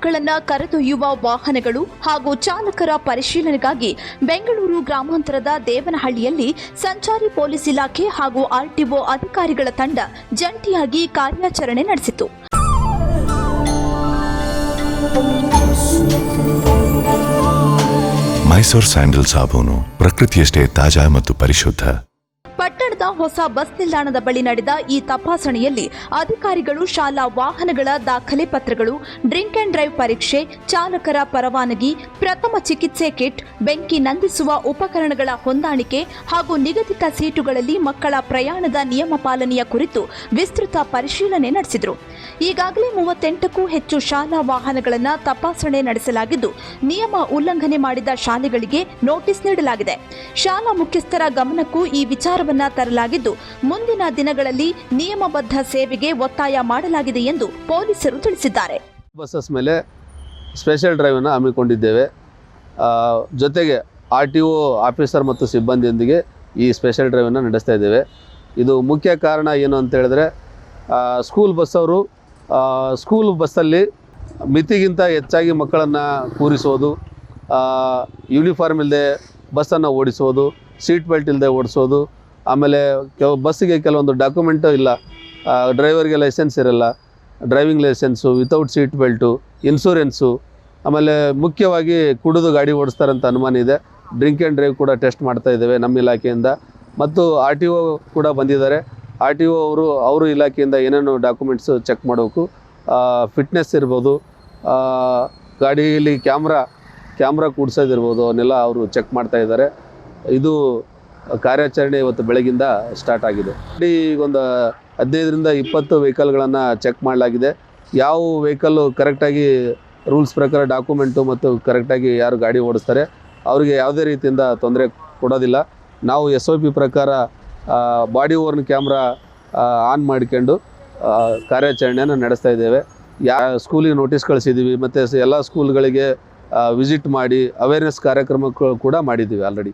ಮಕ್ಕಳನ್ನ ಕರೆದೊಯ್ಯುವ ವಾಹನಗಳು ಹಾಗೂ ಚಾಲಕರ ಪರಿಶೀಲನೆಗಾಗಿ ಬೆಂಗಳೂರು ಗ್ರಾಮಾಂತರದ ದೇವನಹಳ್ಳಿಯಲ್ಲಿ ಸಂಚಾರಿ ಪೊಲೀಸ್ ಇಲಾಖೆ ಹಾಗೂ ಆರ್ಟಿಒ ಅಧಿಕಾರಿಗಳ ತಂಡ ಜಂಟಿಯಾಗಿ ಕಾರ್ಯಾಚರಣೆ ನಡೆಸಿತು. ಮೈಸೂರು ಸ್ಯಾಂಡಲ್ ಸಾಬೂನು ಪ್ರಕೃತಿಯಷ್ಟೇ ತಾಜಾ ಮತ್ತು ಪರಿಶುದ್ಧ. ಪಟ್ಟಣದ ಹೊಸ ಬಸ್ ನಿಲ್ದಾಣದ ಬಳಿ ನಡೆದ ಈ ತಪಾಸಣೆಯಲ್ಲಿ ಅಧಿಕಾರಿಗಳು ಶಾಲಾ ವಾಹನಗಳ ದಾಖಲೆ ಪತ್ರಗಳು, ಡ್ರಿಂಕ್ ಅಂಡ್ ಡ್ರೈವ್ ಪರೀಕ್ಷೆ, ಚಾಲಕರ ಪರವಾನಗಿ, ಪ್ರಥಮ ಚಿಕಿತ್ಸೆ ಕಿಟ್, ಬೆಂಕಿ ನಂದಿಸುವ ಉಪಕರಣಗಳ ಹೊಂದಾಣಿಕೆ ಹಾಗೂ ನಿಗದಿತ ಸೀಟುಗಳಲ್ಲಿ ಮಕ್ಕಳ ಪ್ರಯಾಣದ ನಿಯಮ ಪಾಲನೆಯ ಕುರಿತು ವಿಸ್ತೃತ ಪರಿಶೀಲನೆ ನಡೆಸಿದರು. ಈಗಾಗಲೇ 38ಕ್ಕೂ ಹೆಚ್ಚು ಶಾಲಾ ವಾಹನಗಳನ್ನು ತಪಾಸಣೆ ನಡೆಸಲಾಗಿದ್ದು, ನಿಯಮ ಉಲ್ಲಂಘನೆ ಮಾಡಿದ ಶಾಲೆಗಳಿಗೆ ನೋಟಿಸ್ ನೀಡಲಾಗಿದೆ. ಶಾಲಾ ಮುಖ್ಯಸ್ಥರ ಗಮನಕ್ಕೂ ಈ ವಿಚಾರವನ್ನು ತರಲಾಗಿದ್ದು, ಮುಂದಿನ ದಿನಗಳಲ್ಲಿ ನಿಯಮಬದ್ಧ ಸೇವೆಗೆ ಒತ್ತಾಯ ಮಾಡಲಾಗಿದೆ ಎಂದು ಪೊಲೀಸರು ತಿಳಿಸಿದ್ದಾರೆ. ಬಸ್ಸಸ್ ಮೇಲೆ ಸ್ಪೆಷಲ್ ಡ್ರೈವ್ ಅನ್ನು ಹಮ್ಮಿಕೊಂಡಿದ್ದೇವೆ. ಜೊತೆಗೆ ಆರ್ಟಿಒ ಆಫೀಸರ್ ಮತ್ತು ಸಿಬ್ಬಂದಿಯೊಂದಿಗೆ ಈ ಸ್ಪೆಷಲ್ ಡ್ರೈವ್ ಅನ್ನು ನಡೆಸ್ತಾ ಇದ್ದೇವೆ. ಇದು ಮುಖ್ಯ ಕಾರಣ ಏನು ಅಂತ ಹೇಳಿದ್ರೆ, ಸ್ಕೂಲ್ ಬಸ್ಸಲ್ಲಿ ಮಿತಿಗಿಂತ ಹೆಚ್ಚಾಗಿ ಮಕ್ಕಳನ್ನು ಕೂರಿಸೋದು, ಯೂನಿಫಾರ್ಮ್ ಇಲ್ಲದೆ ಬಸ್ಸನ್ನು ಓಡಿಸೋದು, ಸೀಟ್ ಬೆಲ್ಟ್ ಇಲ್ಲದೆ ಓಡಿಸೋದು, ಆಮೇಲೆ ಬಸ್ಸಿಗೆ ಕೆಲವೊಂದು ಡಾಕ್ಯುಮೆಂಟು ಇಲ್ಲ, ಡ್ರೈವರ್ಗೆ ಲೈಸೆನ್ಸ್ ಇರಲ್ಲ, driving licence, without seat belt, insurance, ಆಮೇಲೆ ಮುಖ್ಯವಾಗಿ ಕುಡಿದು ಗಾಡಿ ಓಡಿಸ್ತಾರಂತ ಅನುಮಾನ ಇದೆ. ಡ್ರಿಂಕ್ ಆ್ಯಂಡ್ ಡ್ರೈವ್ ಕೂಡ ಟೆಸ್ಟ್ ಮಾಡ್ತಾ ಇದ್ದೇವೆ ನಮ್ಮ ಇಲಾಖೆಯಿಂದ. ಮತ್ತು RTO ಕೂಡ ಬಂದಿದ್ದಾರೆ. RTO ಅವರು ಇಲಾಖೆಯಿಂದ ಏನೇನು ಡಾಕ್ಯುಮೆಂಟ್ಸು ಚೆಕ್ ಮಾಡಬೇಕು, ಫಿಟ್ನೆಸ್ ಇರ್ಬೋದು, ಗಾಡಿಯಲ್ಲಿ ಕ್ಯಾಮ್ರಾ ಕೂಡಿಸೋದಿರ್ಬೋದು, ಅವನ್ನೆಲ್ಲ ಅವರು ಚೆಕ್ ಮಾಡ್ತಾ ಇದ್ದಾರೆ. ಇದು ಕಾರ್ಯಾಚರಣೆ ಇವತ್ತು ಬೆಳಗಿಂದ ಸ್ಟಾರ್ಟ್ ಆಗಿದೆ. ಈಗೊಂದು 15ರಿಂದ 20 ವೆಹಿಕಲ್ಗಳನ್ನು ಚೆಕ್ ಮಾಡಲಾಗಿದೆ. ಯಾವ ವೆಹಿಕಲ್ಲು ಕರೆಕ್ಟಾಗಿ ರೂಲ್ಸ್ ಪ್ರಕಾರ ಡಾಕ್ಯುಮೆಂಟು ಮತ್ತು ಕರೆಕ್ಟಾಗಿ ಯಾರು ಗಾಡಿ ಓಡಿಸ್ತಾರೆ ಅವರಿಗೆ ಯಾವುದೇ ರೀತಿಯಿಂದ ತೊಂದರೆ ಕೊಡೋದಿಲ್ಲ. ನಾವು SOP ಪ್ರಕಾರ ಬಾಡಿ ಓರ್ನ್ ಕ್ಯಾಮ್ರಾ ಆನ್ ಮಾಡಿಕೊಂಡು ಕಾರ್ಯಾಚರಣೆಯನ್ನು ನಡೆಸ್ತಾ ಇದ್ದೇವೆ. ಸ್ಕೂಲಿಗೆ ನೋಟಿಸ್ ಕಳಿಸಿದ್ದೀವಿ ಮತ್ತು ಎಲ್ಲ ಸ್ಕೂಲ್ಗಳಿಗೆ ವಿಸಿಟ್ ಮಾಡಿ ಅವೇರ್ನೆಸ್ ಕಾರ್ಯಕ್ರಮ ಕೂಡ ಮಾಡಿದ್ದೀವಿ ಆಲ್ರೆಡಿ.